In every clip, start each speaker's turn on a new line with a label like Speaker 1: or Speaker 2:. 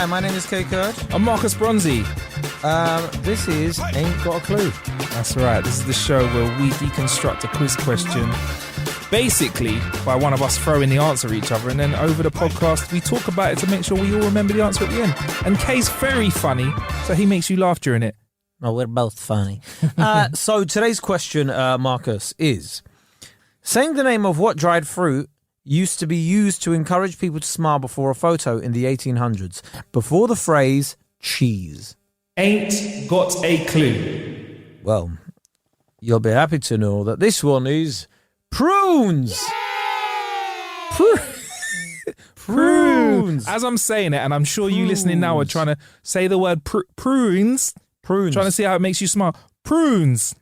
Speaker 1: Hi, my name is Kay Kurd.
Speaker 2: I'm Marcus Bronzy.
Speaker 1: This is Ain't Got a Clue.
Speaker 2: That's right. This is the show where we deconstruct a quiz question, basically by one of us throwing the answer at each other, and then over the podcast we talk about it to make sure we all remember the answer at the end. And Kay's very funny, so he makes you laugh during it.
Speaker 1: Oh, we're both funny. So today's question, Marcus, is saying the name of what dried fruit used to be used to encourage people to smile before a photo in the 1800s, before the phrase cheese.
Speaker 2: Ain't got a clue.
Speaker 1: Well, you'll be happy to know that this one is prunes. Prunes.
Speaker 2: As I'm saying it, and I'm sure you listening now are trying to say the word prunes.
Speaker 1: Prunes.
Speaker 2: Trying to see how it makes you smile. Prunes.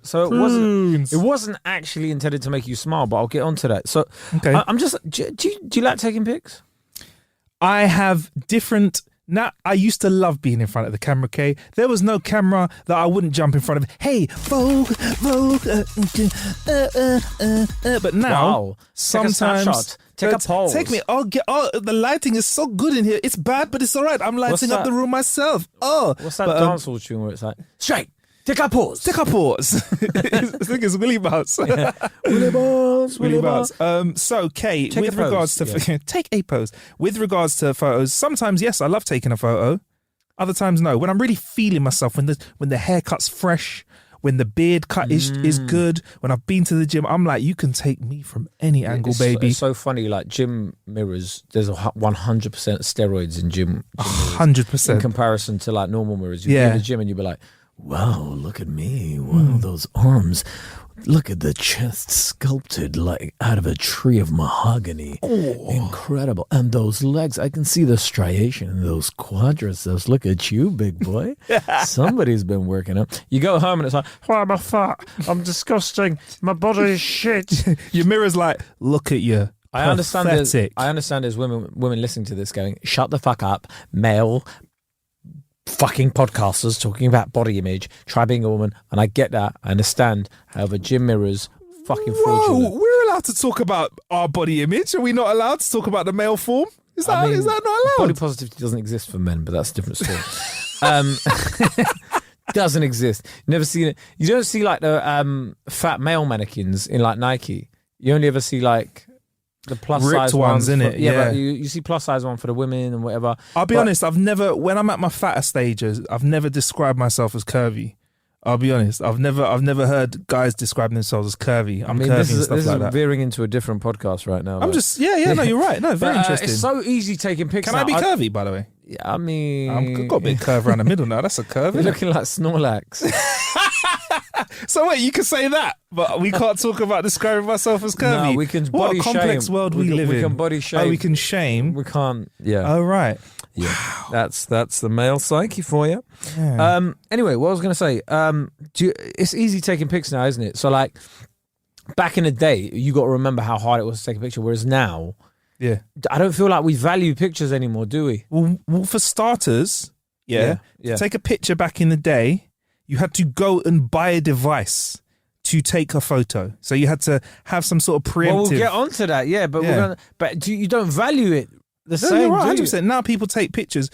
Speaker 1: So it wasn't actually intended to make you smile, but I'll get onto that. So
Speaker 2: okay.
Speaker 1: I'm just, do you like taking pics?
Speaker 2: I have different. Now, I used to love being in front of the camera, Kay. There was no camera that I wouldn't jump in front of. Hey, Vogue. But now, sometimes
Speaker 1: take a pose.
Speaker 2: Take me. The lighting is so good in here. It's bad, but it's all right. I'm lighting up the room myself.
Speaker 1: What's that dancehall tune where it's like, straight, take a pause.
Speaker 2: Take a pause. I think it's Willy Bounce.
Speaker 1: Yeah. Willy Bounce.
Speaker 2: So, Kay, with regards to take a pose. With regards to photos, sometimes yes, I love taking a photo. Other times no. When I'm really feeling myself, when the haircut's fresh, when the beard cut is good, when I've been to the gym, I'm like, you can take me from any angle, baby.
Speaker 1: It's so funny, like gym mirrors, there's 100% steroids in gym mirrors.
Speaker 2: 100%.
Speaker 1: In comparison to like normal mirrors. You'd be in the gym and you'd be like, wow, look at me. Wow, those arms. Look at the chest sculpted like out of a tree of mahogany. Oh. Incredible. And those legs, I can see the striation in those quadriceps. Look at you, big boy. Somebody's been working out. You go home and it's like, oh, I'm a fat. I'm disgusting. My body is shit.
Speaker 2: Your mirror's like, look at you.
Speaker 1: I understand there's women listening to this going, shut the fuck up, male fucking podcasters talking about body image, try being a woman, and I get that, I understand. However, gym mirrors fucking fraudulent.
Speaker 2: Whoa, we're allowed to talk about our body image. Are we not allowed to talk about the male form? Is that not allowed?
Speaker 1: Body positivity doesn't exist for men, but that's a different story. Doesn't exist. Never seen it. You don't see like the fat male mannequins in like Nike. You only ever see like the plus
Speaker 2: ripped
Speaker 1: size
Speaker 2: ones in it.
Speaker 1: Yeah, but you see plus size one for the women and whatever.
Speaker 2: I'll be honest, when I'm at my fatter stages, I've never described myself as curvy. I'll be honest, I've never heard guys describing themselves as curvy. I'm curvy and stuff like that.
Speaker 1: This is veering into a different podcast right now.
Speaker 2: I'm just, no, you're right. No, very interesting.
Speaker 1: It's so easy taking pictures.
Speaker 2: Can I be curvy, by the way?
Speaker 1: Yeah, I mean,
Speaker 2: I've got a bit of curve around the middle now. That's a curve.
Speaker 1: You're looking like Snorlax.
Speaker 2: So wait, you can say that, but we can't talk about describing myself as curvy.
Speaker 1: No, we can
Speaker 2: what
Speaker 1: body
Speaker 2: a complex
Speaker 1: shame.
Speaker 2: world we live in.
Speaker 1: We can body shame.
Speaker 2: Oh, we can shame.
Speaker 1: We can't. Yeah.
Speaker 2: Oh, right.
Speaker 1: Yeah. Wow. That's the male psyche for you.
Speaker 2: Yeah.
Speaker 1: Anyway, what I was going to say. It's easy taking pics now, isn't it? So like, back in the day, you got to remember how hard it was to take a picture. Whereas now,
Speaker 2: yeah,
Speaker 1: I don't feel like we value pictures anymore, do we?
Speaker 2: Well for starters, to take a picture back in the day, you had to go and buy a device to take a photo. So you had to have some sort of preemptive.
Speaker 1: Well, we'll get onto that, but you don't value it the same.
Speaker 2: You're right, 100%. Now people take pictures.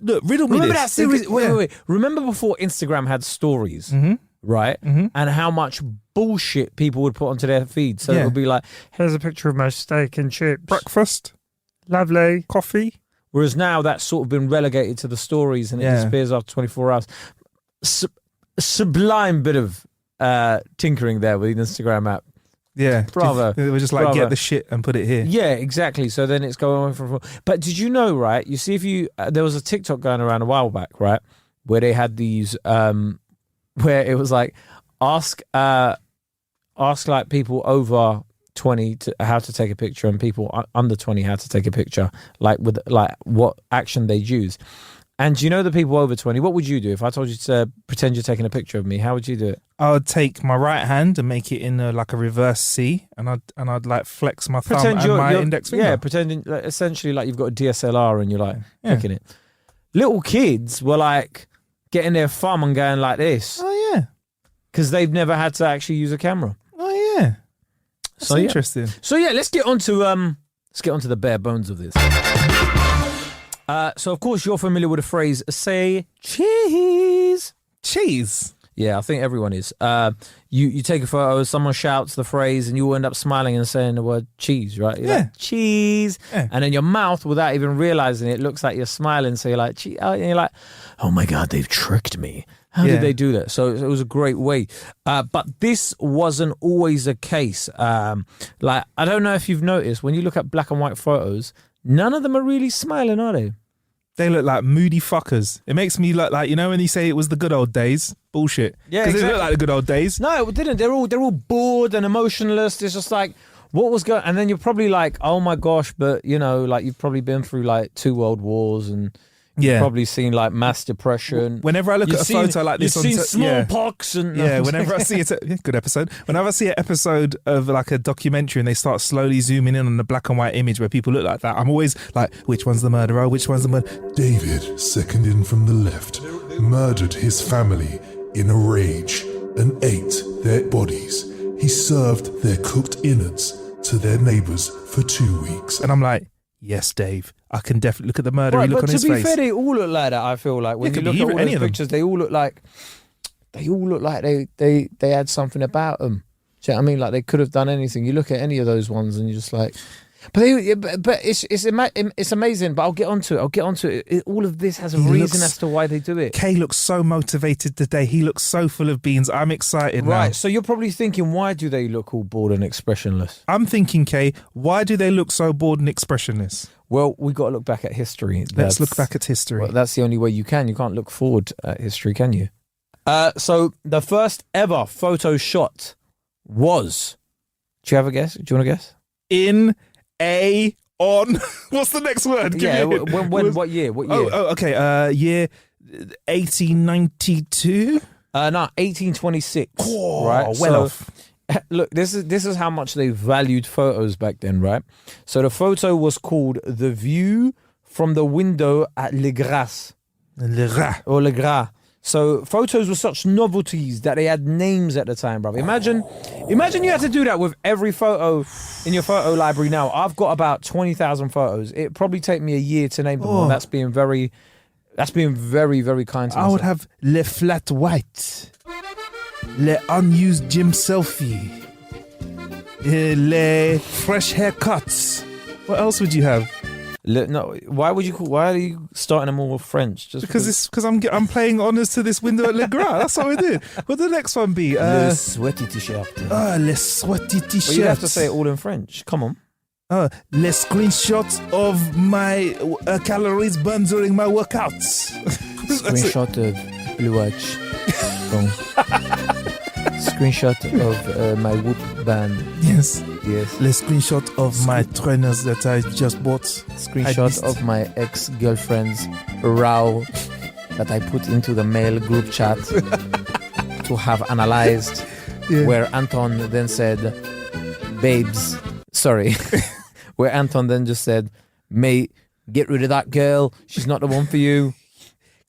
Speaker 2: Look, riddle me
Speaker 1: Remember
Speaker 2: this.
Speaker 1: that series? Wait. Remember before Instagram had stories, right? Mm-hmm. And how much bullshit people would put onto their feed. So it would be like, here's a picture of my steak and chips.
Speaker 2: Breakfast.
Speaker 1: Lovely.
Speaker 2: Coffee.
Speaker 1: Whereas now that's sort of been relegated to the stories and it disappears after 24 hours. Sublime bit of tinkering there with the Instagram app.
Speaker 2: Yeah.
Speaker 1: Bravo.
Speaker 2: It was just like, get the shit and put it here.
Speaker 1: Yeah, exactly. So then it's going on from. But did you know, right? You see, if you there was a TikTok going around a while back, right, where they had these, where it was like ask like people over 20 to how to take a picture and people under 20 how to take a picture, like with like what action they'd use. And you know the people over 20, what would you do if I told you to pretend you're taking a picture of me? How would you do it?
Speaker 2: I would take my right hand and make it in like a reverse C, and I'd like flex my thumb and my index finger.
Speaker 1: Yeah, pretending essentially like you've got a DSLR and you're like picking it. Little kids were like getting their thumb and going like this.
Speaker 2: Oh yeah,
Speaker 1: because they've never had to actually use a camera.
Speaker 2: Oh yeah, that's interesting.
Speaker 1: So yeah, let's get on to the bare bones of this. So, of course, you're familiar with the phrase, say cheese.
Speaker 2: Cheese?
Speaker 1: Yeah, I think everyone is. You take a photo, someone shouts the phrase, and you end up smiling and saying the word cheese, right? You're like, cheese. Yeah. And then your mouth, without even realizing it, looks like you're smiling. So you're like, cheese. And you're like, oh my God, they've tricked me. How did they do that? So it was a great way. But this wasn't always the case. Like, I don't know if you've noticed, when you look at black and white photos, none of them are really smiling, are they?
Speaker 2: They look like moody fuckers. It makes me look like, you know when you say it was the good old days? Bullshit.
Speaker 1: Yeah,
Speaker 2: because they look like the good old days.
Speaker 1: No, it didn't. They're all bored and emotionless. It's just like, what was going... And then you're probably like, oh my gosh, but, you know, like you've probably been through like 2 world wars and... You've probably seen like mass depression.
Speaker 2: Whenever I look at a photo like this,
Speaker 1: you've seen smallpox and
Speaker 2: whenever I see it, good episode. Whenever I see an episode of like a documentary and they start slowly zooming in on the black and white image where people look like that, I'm always like, which one's the murderer? Which one's the murderer?
Speaker 3: David, second in from the left, murdered his family in a rage and ate their bodies. He served their cooked innards to their neighbours for 2 weeks.
Speaker 2: And I'm like, yes, Dave. I can definitely look at the murdery look on his face.
Speaker 1: But to be fair, they all look like that. I feel like when you look at all those pictures, they all look like they had something about them. Do you know what I mean? Like they could have done anything. You look at any of those ones, and you're just like, but it's amazing. But I'll get onto it. All of this has a reason as to why they do it.
Speaker 2: Kay looks so motivated today. He looks so full of beans. I'm excited now.
Speaker 1: Right. So you're probably thinking, why do they look all bored and expressionless?
Speaker 2: I'm thinking, Kay, why do they look so bored and expressionless?
Speaker 1: Well, we've got to look back at history.
Speaker 2: Let's look back at history.
Speaker 1: Well, that's the only way you can. You can't look forward at history, can you? So the first ever photo shot was... Do you have a guess? Do you want to guess?
Speaker 2: On. What's the next word?
Speaker 1: What year?
Speaker 2: Oh, okay. Year 1892?
Speaker 1: No, 1826.
Speaker 2: Oh,
Speaker 1: right?
Speaker 2: Well off.
Speaker 1: Look, this is how much they valued photos back then, right? So the photo was called The View from the Window at Le Gras. Le Gras. So photos were such novelties that they had names at the time, brother. Imagine you had to do that with every photo in your photo library now. I've got about 20,000 photos. It'd probably take me a year to name them all. That's being very, very kind to me.
Speaker 2: I would have Le Flat White. Le unused gym selfie. Le fresh haircuts. What else would you have?
Speaker 1: No, why are you starting them all with French? Just
Speaker 2: because I'm playing honours to this window at Le Gras. That's what I did. What would the next one be?
Speaker 1: Le sweaty t-shirt.
Speaker 2: Le sweaty t-shirt.
Speaker 1: But you have to say it all in French. Come on.
Speaker 2: Le screenshots of my calories burned during my workouts.
Speaker 1: Screenshot of Blue Watch. Screenshot of my wood band.
Speaker 2: Yes.
Speaker 1: Le
Speaker 2: screenshot of my trainers that I just bought.
Speaker 1: Screenshot of my ex-girlfriend's row that I put into the mail group chat to have analyzed. Where Anton then said, babes, sorry. Where Anton then just said, mate, get rid of that girl. She's not the one for you.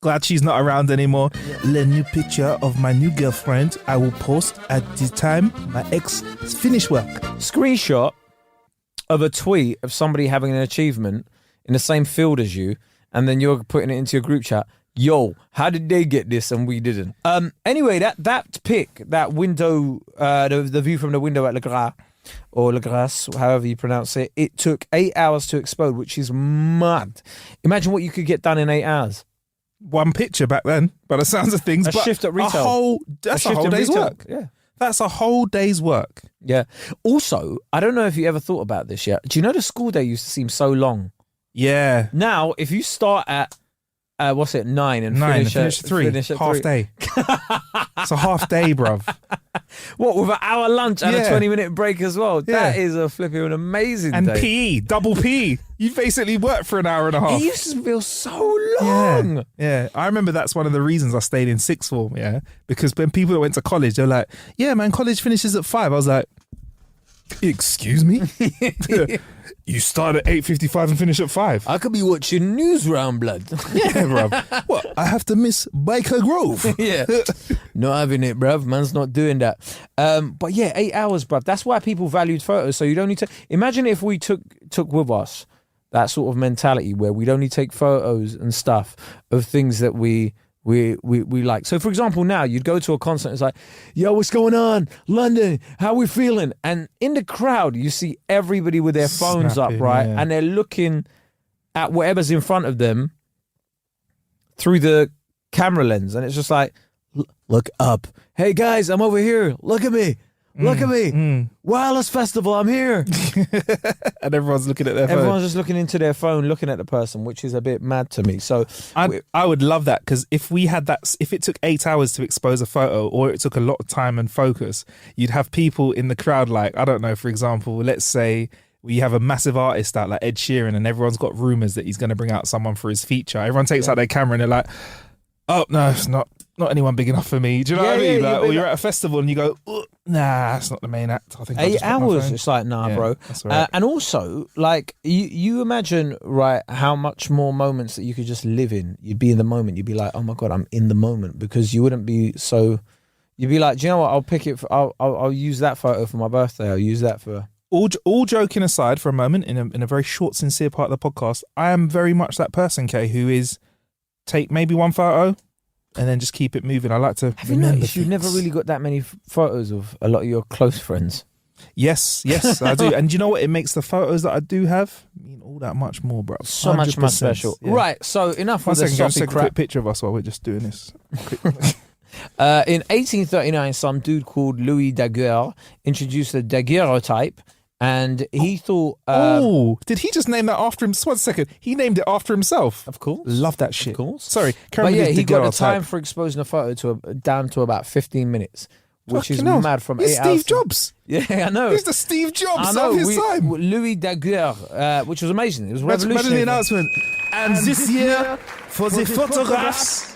Speaker 2: Glad she's not around anymore. The new picture of my new girlfriend I will post at the time my ex finished work.
Speaker 1: Screenshot of a tweet of somebody having an achievement in the same field as you, and then you're putting it into your group chat. Yo, how did they get this and we didn't? Anyway, that pic, that window, the view from the window at Le Gras, or Le Gras, however you pronounce it, it took 8 hours to explode, which is mad. Imagine what you could get done in 8 hours.
Speaker 2: One picture back then, by the sounds of things.
Speaker 1: A shift at retail.
Speaker 2: That's a whole day's work.
Speaker 1: Yeah.
Speaker 2: That's a whole day's work.
Speaker 1: Yeah. Also, I don't know if you ever thought about this yet. Do you know the school day used to seem so long?
Speaker 2: Yeah.
Speaker 1: Now, if you start at 9 and finish
Speaker 2: at 3, half
Speaker 1: 3.
Speaker 2: Day. It's a half day, bruv.
Speaker 1: What, with an hour lunch and a 20-minute break as well? Yeah. That is a flipping amazing day.
Speaker 2: And PE, double PE. You basically work for an hour and a half.
Speaker 1: It used to feel so long.
Speaker 2: Yeah. I remember that's one of the reasons I stayed in sixth form, because when people that went to college, they're like, yeah, man, college finishes at 5. I was like, excuse me? You start at 8:55 and finish at 5.
Speaker 1: I could be watching News Round, blood.
Speaker 2: Yeah, bruv. What? I have to miss Baker Grove.
Speaker 1: Yeah. Not having it, bruv. Man's not doing that. But yeah, 8 hours, bruv. That's why people valued photos. So you don't need to... Imagine if we took with us that sort of mentality where we'd only take photos and stuff of things that we like. So for example, now you'd go to a concert, it's like, yo, what's going on? London, how we feeling? And in the crowd, you see everybody with their phones up, right? Yeah. And they're looking at whatever's in front of them through the camera lens. And it's just like, look up. Hey guys, I'm over here. Look at me. Look at me. Wireless Festival, I'm here.
Speaker 2: And everyone's looking at their phone.
Speaker 1: Everyone's just looking into their phone, looking at the person, which is a bit mad to me. So
Speaker 2: I would love that, because if we had that, if it took 8 hours to expose a photo, or it took a lot of time and focus, you'd have people in the crowd, like, I don't know, for example, let's say we have a massive artist out like Ed Sheeran, and everyone's got rumours that he's going to bring out someone for his feature. Everyone takes out their camera and they're like, oh, no, it's not anyone big enough for me. Do you know what I mean? Like, or you're at a festival and you go, nah, that's not the main act. I think
Speaker 1: 8 hours. It's like, nah, bro.
Speaker 2: That's right.
Speaker 1: And also, like, you imagine, right, how much more moments that you could just live in. You'd be in the moment. You'd be like, oh my God, I'm in the moment, because you wouldn't be so. You'd be like, do you know what? I'll pick it. I'll use that photo for my birthday. I'll use that for.
Speaker 2: All joking aside for a moment, in a very short, sincere part of the podcast, I am very much that person, Kay, who is take maybe one photo and then just keep it moving. I like to
Speaker 1: Have you noticed you've never really got that many photos of a lot of your close friends?
Speaker 2: Yes, I do. And you know what? It makes the photos that I do have mean all that much more, bro.
Speaker 1: So much more special. Yeah. Right, so enough of this
Speaker 2: take a quick picture of us while we're just doing this.
Speaker 1: In 1839, some dude called Louis Daguerre introduced the daguerreotype, and he thought...
Speaker 2: did he just name that after him? Just 1 second. He named it after himself.
Speaker 1: Of course.
Speaker 2: Love that shit.
Speaker 1: Of course.
Speaker 2: Sorry.
Speaker 1: But yeah, he got the time for exposing a photo down to about 15 minutes, which is mad from 8 hours.
Speaker 2: Steve Jobs.
Speaker 1: Yeah, I know.
Speaker 2: He's the Steve Jobs of his time.
Speaker 1: Louis Daguerre, which was amazing. It was revolutionary.
Speaker 2: Imagine the announcement. And this year, for the photographs...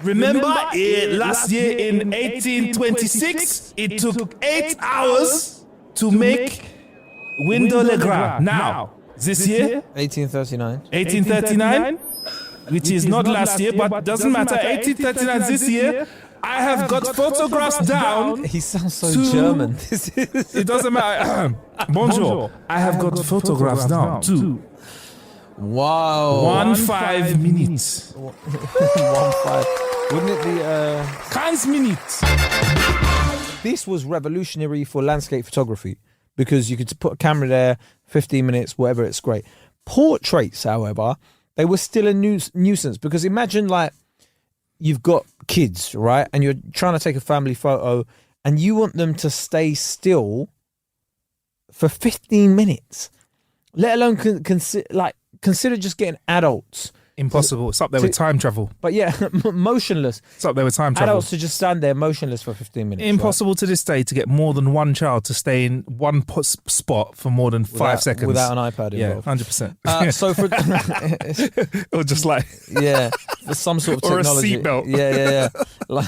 Speaker 2: Remember, last year in 1826, it took 8 hours to make Window Le Gras. Now, this year,
Speaker 1: 1839,
Speaker 2: which is not last year, but doesn't matter, 1839 this year, I have got photographs down.
Speaker 1: He sounds so German.
Speaker 2: It doesn't matter. Bonjour. I have got photographs down too.
Speaker 1: Wow.
Speaker 2: 15 minutes.
Speaker 1: 15. Wouldn't it be
Speaker 2: 15 minutes?
Speaker 1: This was revolutionary for landscape photography, because you could put a camera there, 15 minutes, whatever, it's great. Portraits, however, they were still a nuisance, because imagine, like, you've got kids, right? And you're trying to take a family photo and you want them to stay still for 15 minutes, let alone consider just getting adults.
Speaker 2: Impossible. It's up there with time travel.
Speaker 1: But yeah, motionless.
Speaker 2: It's up there with time travel.
Speaker 1: Adults to just stand there motionless for 15 minutes.
Speaker 2: Impossible to this day to get more than one child to stay in one spot for more than 5 seconds.
Speaker 1: Without an iPad involved.
Speaker 2: Yeah, 100%.
Speaker 1: So for...
Speaker 2: or just like...
Speaker 1: Yeah, for some sort of technology.
Speaker 2: Or a seatbelt.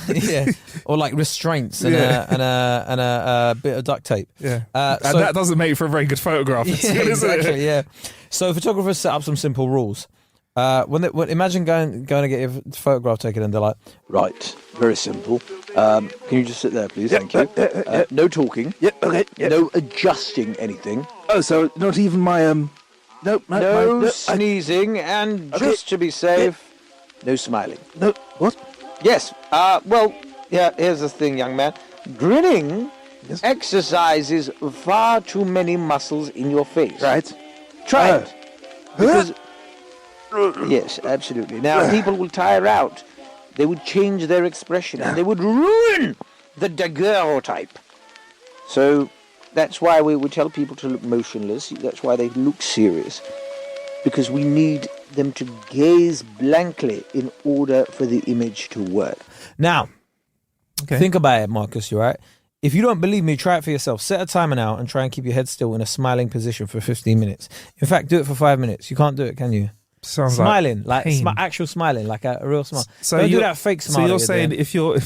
Speaker 1: Yeah. Or like restraints and a bit of duct tape.
Speaker 2: Yeah. And that doesn't make for a very good photograph.
Speaker 1: Yeah, exactly, yeah. So photographers set up some simple rules. Imagine going to get your photograph taken and they're like,
Speaker 4: right, very simple. Can you just sit there, please? Thank you. No talking.
Speaker 5: Yep. Okay. Yep.
Speaker 4: No adjusting anything.
Speaker 5: Oh, so not even my
Speaker 4: No sneezing, and just to be safe, no smiling.
Speaker 5: No. What?
Speaker 4: Yes. Here's the thing, young man. Grinning exercises far too many muscles in your face.
Speaker 5: Right.
Speaker 4: Try it. Because yes, absolutely. Now, people will tire out. They would change their expression and they would ruin the daguerreotype. So that's why we would tell people to look motionless. That's why they look serious. Because we need them to gaze blankly in order for the image to work.
Speaker 1: Now, think about it, Marcus, you're right. If you don't believe me, try it for yourself. Set a timer now and try and keep your head still in a smiling position for 15 minutes. In fact, do it for 5 minutes. You can't do it, can you?
Speaker 2: Sounds
Speaker 1: smiling, like
Speaker 2: actual
Speaker 1: smiling, like a real smile.
Speaker 2: So
Speaker 1: don't do that fake smile.
Speaker 2: So you're saying if you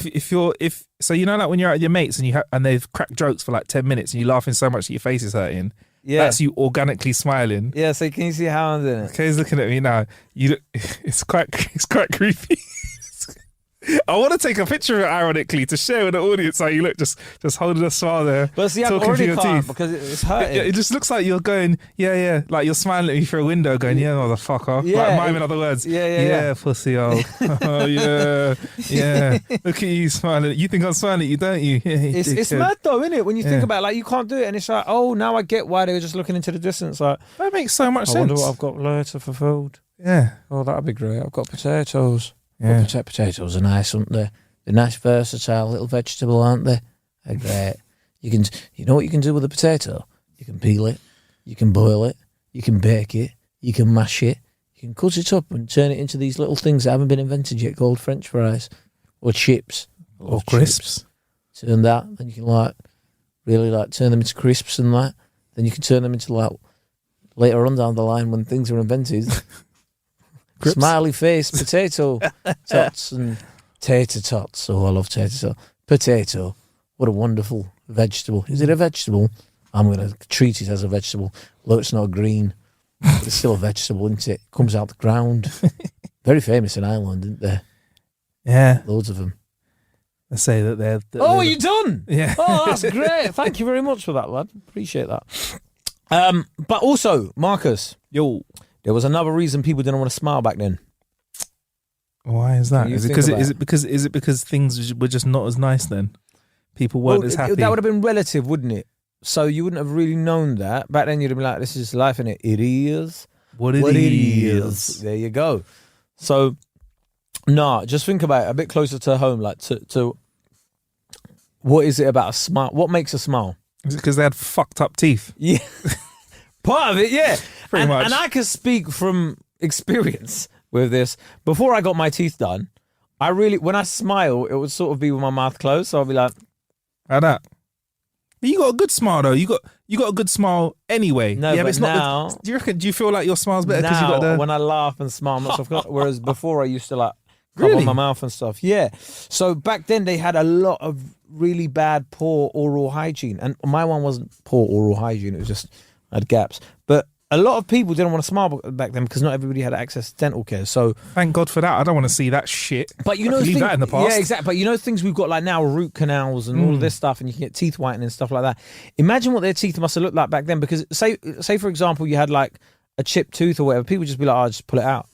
Speaker 2: know, like when you're out with your mates and they've cracked jokes for like 10 minutes and you're laughing so much that your face is hurting. Yeah, that's you organically smiling.
Speaker 1: Yeah. So can you see how I'm doing it?
Speaker 2: Okay, he's looking at me now. It's quite creepy. I want to take a picture of it ironically to share with the audience how you look, just holding a smile there.
Speaker 1: But see, I
Speaker 2: talking
Speaker 1: already
Speaker 2: through your
Speaker 1: can't
Speaker 2: teeth.
Speaker 1: because it's hurting.
Speaker 2: It just looks like you're going, yeah, like you're smiling at me through a window going, yeah, motherfucker.
Speaker 1: Yeah,
Speaker 2: like miming other words.
Speaker 1: Yeah.
Speaker 2: Pussy hole. Oh, yeah. Look at you smiling. You think I'm smiling at you, don't you?
Speaker 1: It's mad though, isn't it? When you think about it, like you can't do it, and it's like, oh, now I get why they were just looking into the distance. Like,
Speaker 2: that makes so much
Speaker 1: I
Speaker 2: sense.
Speaker 1: wonder what I've got later for food.
Speaker 2: Yeah.
Speaker 1: Oh, that'd be great. I've got potatoes.
Speaker 2: Yeah.
Speaker 1: Potatoes are nice, aren't they? They're nice, versatile little vegetable, aren't they? They're great. You know what you can do with a potato? You can peel it, you can boil it, you can bake it, you can mash it, you can cut it up and turn it into these little things that haven't been invented yet called French fries or chips
Speaker 2: Or crisps.
Speaker 1: Turn that, then you can really turn them into crisps and that. Then you can turn them into later on down the line when things are invented. Smiley face potato tots and tater tots. Oh, I love tater tots. Potato. What a wonderful vegetable. Is it a vegetable? I'm going to treat it as a vegetable. Look, it's not green. But it's still a vegetable, isn't it? Comes out the ground. Very famous in Ireland, isn't there?
Speaker 2: Yeah.
Speaker 1: Loads of them.
Speaker 2: I say that they're
Speaker 1: Oh, are you done?
Speaker 2: Yeah.
Speaker 1: Oh, that's great. Thank you very much for that, lad. Appreciate that. But also, Marcus, there was another reason people didn't want to smile back then.
Speaker 2: Why is that?
Speaker 1: You
Speaker 2: Is
Speaker 1: think
Speaker 2: it because things were just not as nice then? People weren't as happy.
Speaker 1: That would have been relative, wouldn't it? So you wouldn't have really known that. Back then you'd have been like, this is life, innit? It is
Speaker 2: what it is.
Speaker 1: There you go. So, just think about it a bit closer to home, like to what is it about a smile? What makes a smile?
Speaker 2: Is it because they had fucked up teeth?
Speaker 1: Yeah. Part of it, yeah.
Speaker 2: Pretty much.
Speaker 1: And I can speak from experience with this. Before I got my teeth done, when I smile, it would sort of be with my mouth closed. So I'll be like,
Speaker 2: how that? But you got a good smile though. You got a good smile anyway.
Speaker 1: No,
Speaker 2: yeah,
Speaker 1: but
Speaker 2: it's
Speaker 1: now,
Speaker 2: not. Do you feel like your smile's better because you got the?
Speaker 1: When I laugh and smile, I'm not so. Whereas before I used to cover my mouth and stuff. Yeah. So back then they had a lot of really bad, poor oral hygiene, and my one wasn't poor oral hygiene. It was just I had gaps. But a lot of people didn't want to smile back then because not everybody had access to dental care. So
Speaker 2: thank God for that. I don't want to see that shit.
Speaker 1: But
Speaker 2: leave that in the past.
Speaker 1: Yeah, exactly. But you know things we've got like now, root canals and all of this stuff, and you can get teeth whitening and stuff like that. Imagine what their teeth must have looked like back then. Because say for example, you had like a chipped tooth or whatever, people would just be like, "Oh, just pull it out."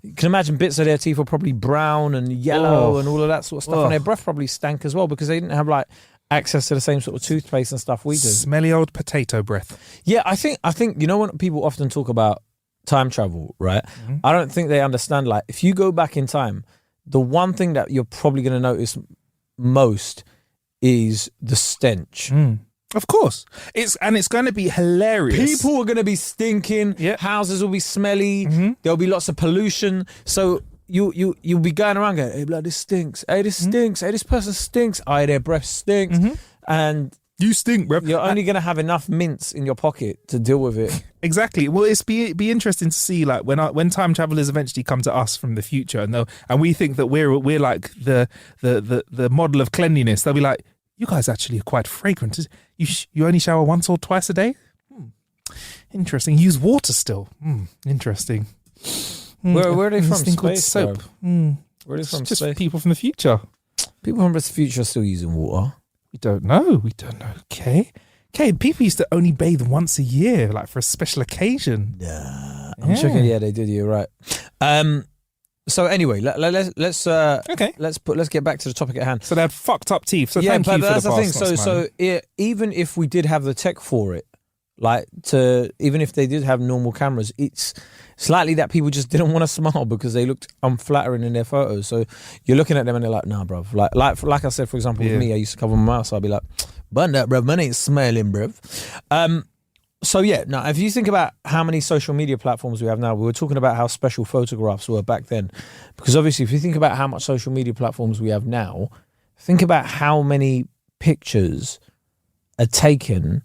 Speaker 1: You can imagine bits of their teeth were probably brown and yellow and all of that sort of stuff, and their breath probably stank as well because they didn't have like access to the same sort of toothpaste and stuff we do.
Speaker 2: Smelly old potato breath.
Speaker 1: Yeah, I think you know when people often talk about time travel, right? Mm-hmm. I don't think they understand, like, if you go back in time, the one thing that you're probably going to notice most is the stench.
Speaker 2: Of course. It's going to be hilarious.
Speaker 1: People are going to be stinking. Yep. Houses will be smelly. Mm-hmm. There'll be lots of pollution. So you'll be going around going, hey, blood, this stinks. Hey, this stinks. Hey, this person stinks. Hey, their breath stinks. Mm-hmm. And
Speaker 2: you stink, bro.
Speaker 1: You're only going to have enough mints in your pocket to deal with it.
Speaker 2: Exactly. Well, it's be interesting to see, like, when time travelers eventually come to us from the future, and we think that we're like the model of cleanliness. They'll be like, you guys actually are quite fragrant. You only shower once or twice a day? Interesting. Use water still. Interesting.
Speaker 1: Where are they from?
Speaker 2: Thing called soap.
Speaker 1: Where are they from?
Speaker 2: Just
Speaker 1: space?
Speaker 2: People from the future.
Speaker 1: People from the future are still using water.
Speaker 2: We don't know. Okay, people used to only bathe once a year, like for a special occasion.
Speaker 1: I'm checking. Yeah, they did. You're right. So anyway, let's get back to the topic at hand.
Speaker 2: So they had fucked up teeth. So thank you for
Speaker 1: that's
Speaker 2: the past.
Speaker 1: So even if we did have the tech for it, even if they did have normal cameras, it's slightly that people just didn't want to smile because they looked unflattering in their photos. So you're looking at them and they're like, nah, bruv. Like I said, for example, with me, I used to cover my mouth, so I'd be like, bun that, bruv, man ain't smiling, bruv. So yeah, now if you think about how many social media platforms we have now, we were talking about how special photographs were back then. Because obviously if you think about how much social media platforms we have now, think about how many pictures are taken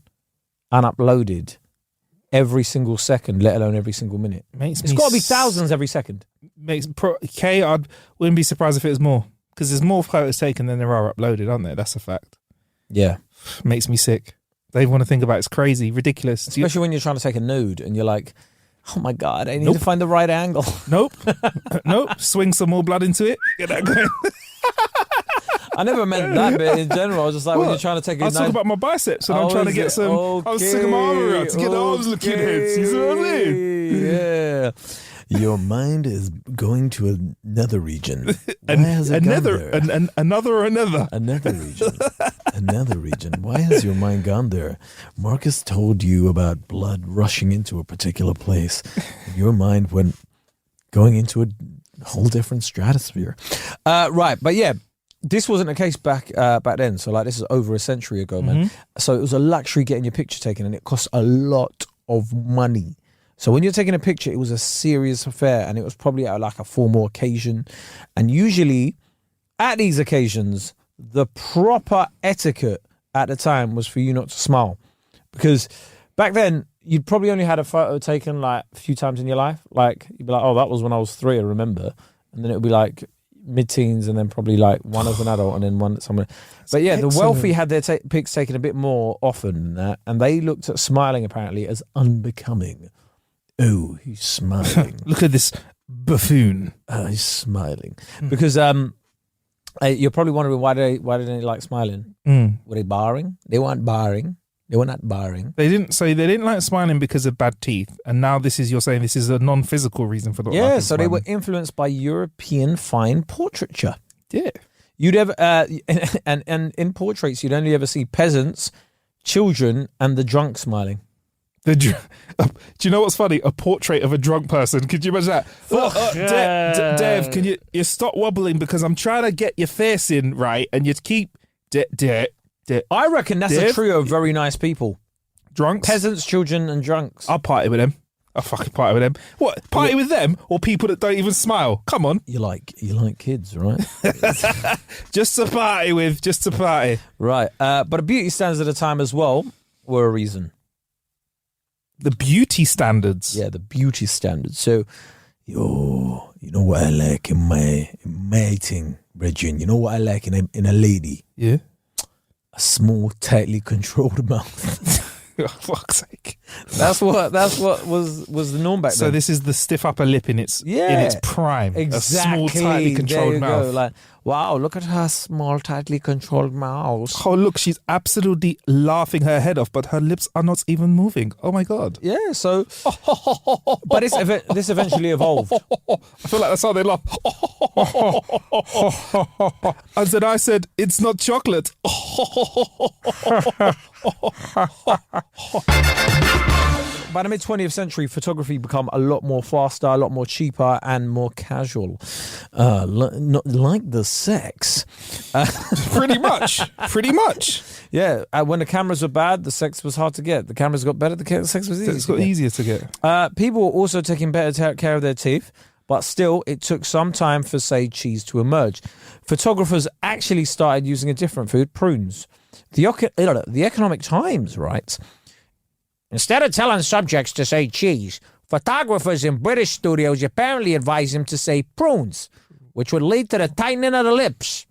Speaker 1: and uploaded every single second, let alone every single minute. It's got to be thousands every second.
Speaker 2: I wouldn't be surprised if it was more. Because there's more photos taken than there are uploaded, aren't there? That's a fact.
Speaker 1: Yeah.
Speaker 2: Makes me sick. They want to think about it's crazy, ridiculous.
Speaker 1: Especially when you're trying to take a nude and you're like, oh my God, I need to find the right angle.
Speaker 2: Nope. Swing some more blood into it. Get that going.
Speaker 1: I never meant that bit in general. I was just like, when you're trying to take a
Speaker 2: I was talking about my biceps and I'm trying to get some. I was sticking my arm around to get the arms looking heads. You see what I mean?
Speaker 1: Yeah. Your mind is going to another region. Why has it gone there?
Speaker 2: Another
Speaker 1: region. Another region. Why has your mind gone there? Marcus told you about blood rushing into a particular place. Your mind went going into a whole different stratosphere. Right, but yeah, this wasn't the case back then. So like, this is over a century ago, man. So it was a luxury getting your picture taken, and it cost a lot of money. So when you're taking a picture, it was a serious affair, and it was probably at like a formal occasion. And usually at these occasions, the proper etiquette at the time was for you not to smile, because back then you'd probably only had a photo taken like a few times in your life. Like you'd be like, oh, that was when I was 3, I remember. And then it would be like mid-teens, and then probably like one as an adult and then one somewhere. But yeah, the wealthy had their pics taken a bit more often than that, and they looked at smiling apparently as unbecoming. Oh, he's smiling.
Speaker 2: Look at this buffoon.
Speaker 1: Oh, he's smiling. Because you're probably wondering why didn't they like smiling? Were they barring? They weren't barring. They were not barring.
Speaker 2: They didn't like smiling because of bad teeth. And now you're saying this is a non-physical reason for the
Speaker 1: Yeah, so they were influenced by European fine portraiture.
Speaker 2: Yeah.
Speaker 1: You'd ever and in portraits you'd only ever see peasants, children, and the drunk smiling.
Speaker 2: Do you know what's funny? A portrait of a drunk person. Could you imagine that? Dev, can you stop wobbling because I'm trying to get your face in right, and you keep.
Speaker 1: I reckon that's a trio of very nice people.
Speaker 2: Drunks,
Speaker 1: peasants, children, and drunks.
Speaker 2: I'll party with them. I'll fucking party with them. What? Party with them or people that don't even smile? Come on.
Speaker 1: You like kids, right?
Speaker 2: Just to party with. Just to party.
Speaker 1: Right. But the beauty standards at the time as well were a reason.
Speaker 2: The beauty standards.
Speaker 1: Yeah, the beauty standards. So, you know what I like in my thing, Bridget? You know what I like in a lady?
Speaker 2: Yeah.
Speaker 1: A small, tightly controlled mouth.
Speaker 2: Oh, fuck's sake.
Speaker 1: That's what was the norm back then.
Speaker 2: So this is the stiff upper lip in its prime.
Speaker 1: Exactly.
Speaker 2: A small, tightly controlled mouth.
Speaker 1: Go. Like, wow, look at her small, tightly controlled mouth.
Speaker 2: Oh, look, she's absolutely laughing her head off, but her lips are not even moving. Oh my God.
Speaker 1: Yeah, so but this eventually evolved.
Speaker 2: I feel like that's how they laugh. And then I said, it's not chocolate.
Speaker 1: By the mid-20th century, photography became a lot more faster, a lot more cheaper, and more casual. Not like the sex.
Speaker 2: Pretty much.
Speaker 1: Yeah, when the cameras were bad, the sex was hard to get. The cameras got better, the sex was easier.
Speaker 2: It's got easier to get.
Speaker 1: People were also taking better care of their teeth, but still, it took some time for, say, cheese to emerge. Photographers actually started using a different food, prunes. The Economic Times writes, instead of telling subjects to say cheese, photographers in British studios apparently advised them to say prunes, which would lead to the tightening of the lips.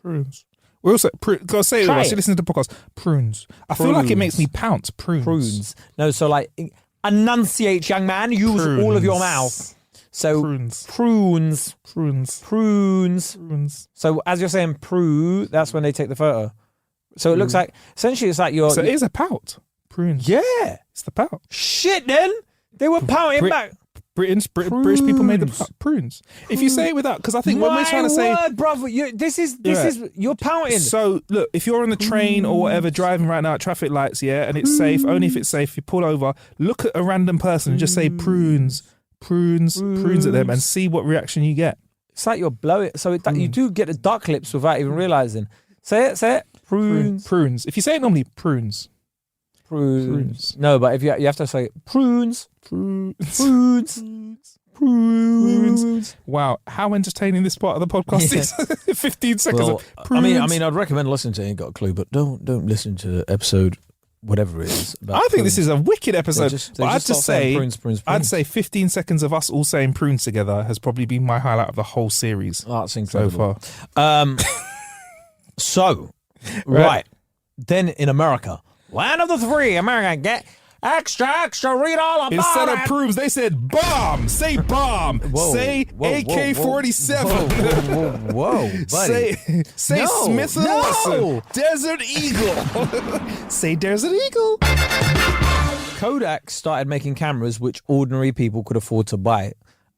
Speaker 2: Prunes. We also gotta say it with us. You listen to the podcast. Prunes. I feel like it makes me pounce. Prunes.
Speaker 1: No, so like enunciate, young man. Use all of your mouth. So prunes. So as you're saying prue, that's when they take the photo. So it looks like essentially it's like
Speaker 2: So it is a pout. Prunes.
Speaker 1: Yeah,
Speaker 2: it's the pout.
Speaker 1: Shit, then they were pouting back.
Speaker 2: British people made the prunes. If you say it without, because I think when we're trying to say,
Speaker 1: brother, this is you're pouting.
Speaker 2: So look, if you're on the train or whatever driving right now at traffic lights, and it's safe. Only if it's safe. You pull over, look at a random person and just say prunes at them and see what reaction you get.
Speaker 1: It's like you're blowing. So you do get the duck lips without even realizing. Say it.
Speaker 2: Prunes. If you say it normally, prunes. No, but if you have to say prunes. Wow, how entertaining this part of the podcast is. 15 seconds of prunes.
Speaker 1: I mean, I'd recommend listening to it. Ain't got a clue, but don't listen to episode whatever it is.
Speaker 2: I think this is a wicked episode. I'd say 15 seconds of us all saying prunes together has probably been my highlight of the whole series.
Speaker 1: Oh, that's incredible.
Speaker 2: So far.
Speaker 1: Right. Then in America, one of the three America extra, read all about
Speaker 2: Instead
Speaker 1: it.
Speaker 2: of Prunes, they said bomb. Say bomb. Say AK-47.
Speaker 1: Whoa, buddy.
Speaker 2: Say
Speaker 1: No,
Speaker 2: Smith & Wesson.
Speaker 1: no.
Speaker 2: Desert Eagle. Say Desert Eagle.
Speaker 1: Kodak started making cameras which ordinary people could afford to buy.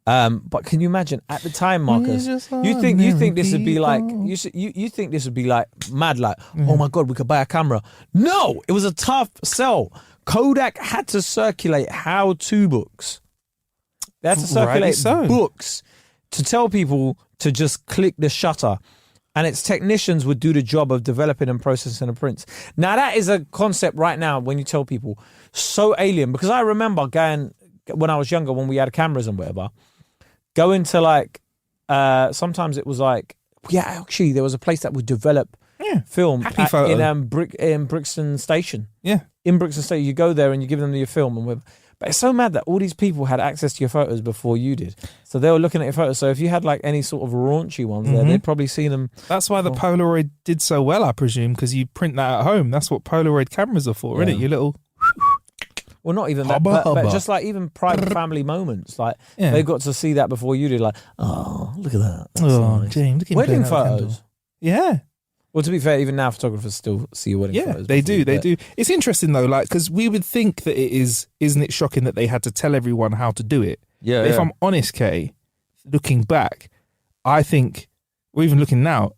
Speaker 1: But can you imagine at the time, Marcus? You think this would be like you think this would be like mad, like oh my god, we could buy a camera. No, it was a tough sell. Kodak had to circulate how-to books. They had to circulate books to tell people to just click the shutter. And its technicians would do the job of developing and processing the prints. Now, that is a concept right now when you tell people, so alien. Because I remember going, when I was younger, when we had cameras and whatever, going to like, sometimes it was like, yeah, actually, there was a place that would develop film in Brixton Station.
Speaker 2: Yeah.
Speaker 1: In Brixton Station, you go there and you give them your film and whatever. But it's so mad that all these people had access to your photos before you did. So they were looking at your photos. So if you had like any sort of raunchy ones there, they'd probably see them.
Speaker 2: That's why the Polaroid did so well, I presume, because you print that at home. That's what Polaroid cameras are for, isn't it? Your little...
Speaker 1: Well, not even that, but just like even private family moments. Like they got to see that before you did. Like, oh, look at that. That's nice.
Speaker 2: James, look at
Speaker 1: wedding photos.
Speaker 2: Yeah.
Speaker 1: Well, to be fair, even now photographers still see your wedding photos.
Speaker 2: They do. It's interesting though, like, because we would think that isn't it shocking that they had to tell everyone how to do it?
Speaker 1: Yeah.
Speaker 2: But if I'm honest, Kay, looking back, I think, or even looking now,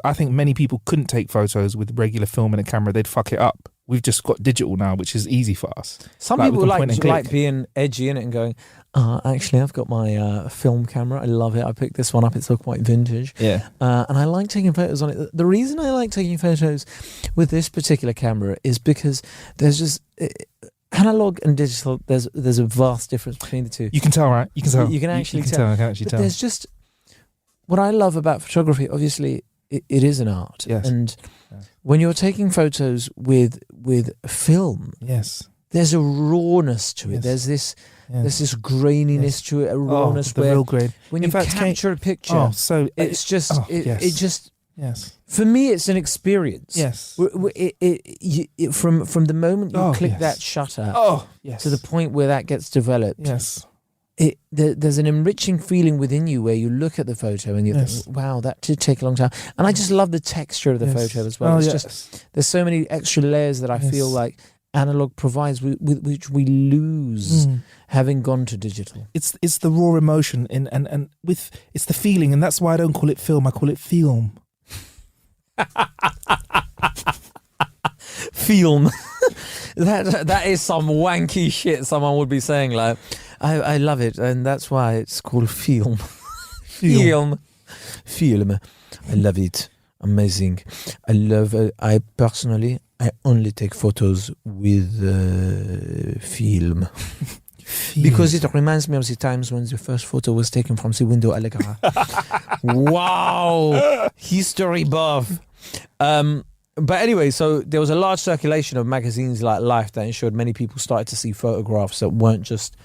Speaker 2: I think many people couldn't take photos with regular film and a camera. They'd fuck it up. We've just got digital now, which is easy for us.
Speaker 1: Some people like being edgy in it and going, actually, I've got my film camera. I love it. I picked this one up. It's all quite vintage.
Speaker 2: Yeah.
Speaker 1: And I like taking photos on it. The reason I like taking photos with this particular camera is because there's just... analog and digital, there's a vast difference between the two.
Speaker 2: You can tell, right? You can tell.
Speaker 1: You can actually
Speaker 2: tell. I can actually tell.
Speaker 1: There's just... What I love about photography, obviously, it is an art.
Speaker 2: Yes.
Speaker 1: And when you're taking photos with film, there's a rawness to it. There's this graininess to it, a rawness
Speaker 2: the
Speaker 1: where
Speaker 2: real grain.
Speaker 1: When you capture a picture, it's just for me it's an experience.
Speaker 2: Yes.
Speaker 1: From the moment you click that shutter to the point where that gets developed.
Speaker 2: Yes.
Speaker 1: There's an enriching feeling within you where you look at the photo and you think, wow, that did take a long time. And I just love the texture of the photo as well. Just there's so many extra layers that I feel like analog provides, which we lose having gone to digital.
Speaker 2: It's the raw emotion and with it's the feeling, and that's why I don't call it film. I call it film.
Speaker 1: Film. That is some wanky shit someone would be saying. Like, I love it, and that's why it's called film. Film. I love it. Amazing. I personally only take photos with film. Because it reminds me of the times when the first photo was taken from the window Allegra. Wow. History buff. But anyway, so there was a large circulation of magazines like Life that ensured many people started to see photographs that weren't just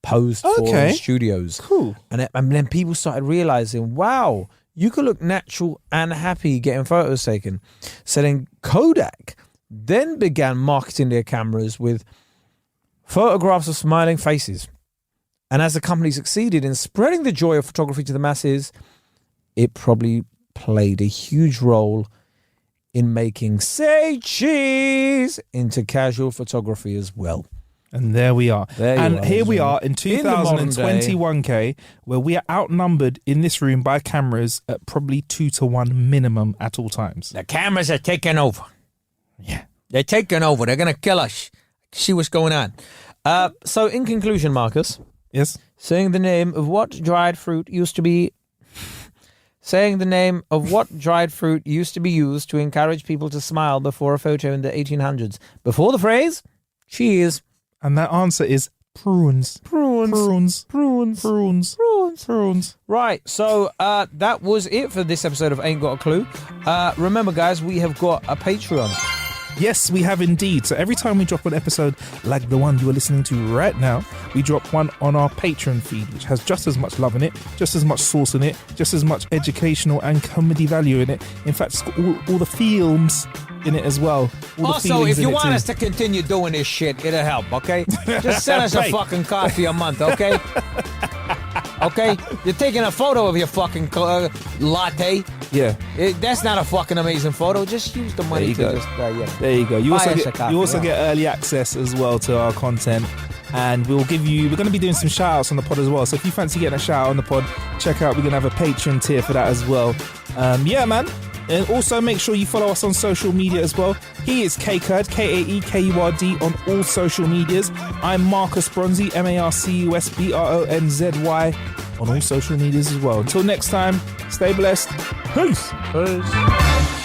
Speaker 1: posed for in studios.
Speaker 2: Cool.
Speaker 1: And then people started realizing, wow, you could look natural and happy getting photos taken. So then Kodak then began marketing their cameras with photographs of smiling faces. And as the company succeeded in spreading the joy of photography to the masses, it probably played a huge role in making Say Cheese into casual photography as well.
Speaker 2: And there we are. Here we are in 2021, K, where we are outnumbered in this room by cameras at probably 2-to-1 minimum at all times.
Speaker 1: The cameras are taking over.
Speaker 2: Yeah.
Speaker 1: They're taking over. They're going to kill us. See what's going on. So in conclusion, Marcus.
Speaker 2: Yes?
Speaker 1: Saying the name of what dried fruit used to be used to encourage people to smile before a photo in the 1800s. Before the phrase, cheese.
Speaker 2: And that answer is prunes.
Speaker 1: Prunes. Right, so that was it for this episode of Ain't Got a Clue. Remember, guys, we have got a Patreon.
Speaker 2: Yes, we have indeed. So every time we drop an episode like the one you are listening to right now, we drop one on our Patreon feed, which has just as much love in it, just as much sauce in it, just as much educational and comedy value in it. In fact, it's got all the films in it as well.
Speaker 1: Also, if you want us to continue doing this shit, it'll help, okay? Just send us a fucking coffee a month, okay? Okay? You're taking a photo of your fucking latte.
Speaker 2: Yeah.
Speaker 1: That's not a fucking amazing photo. Just use the money to just,
Speaker 2: There you go. You
Speaker 1: buy
Speaker 2: also
Speaker 1: us
Speaker 2: get
Speaker 1: a coffee,
Speaker 2: you also get early access as well to our content. And we're going to be doing some shout outs on the pod as well. So if you fancy getting a shout out on the pod, check out, we're going to have a Patreon tier for that as well. Yeah, man. And also make sure you follow us on social media as well. He is Kaekurd, Kaekurd on all social medias. I'm Marcus Bronzy, MarcusBronzy on all social medias as well. Until next time, stay blessed. Peace.
Speaker 1: Peace.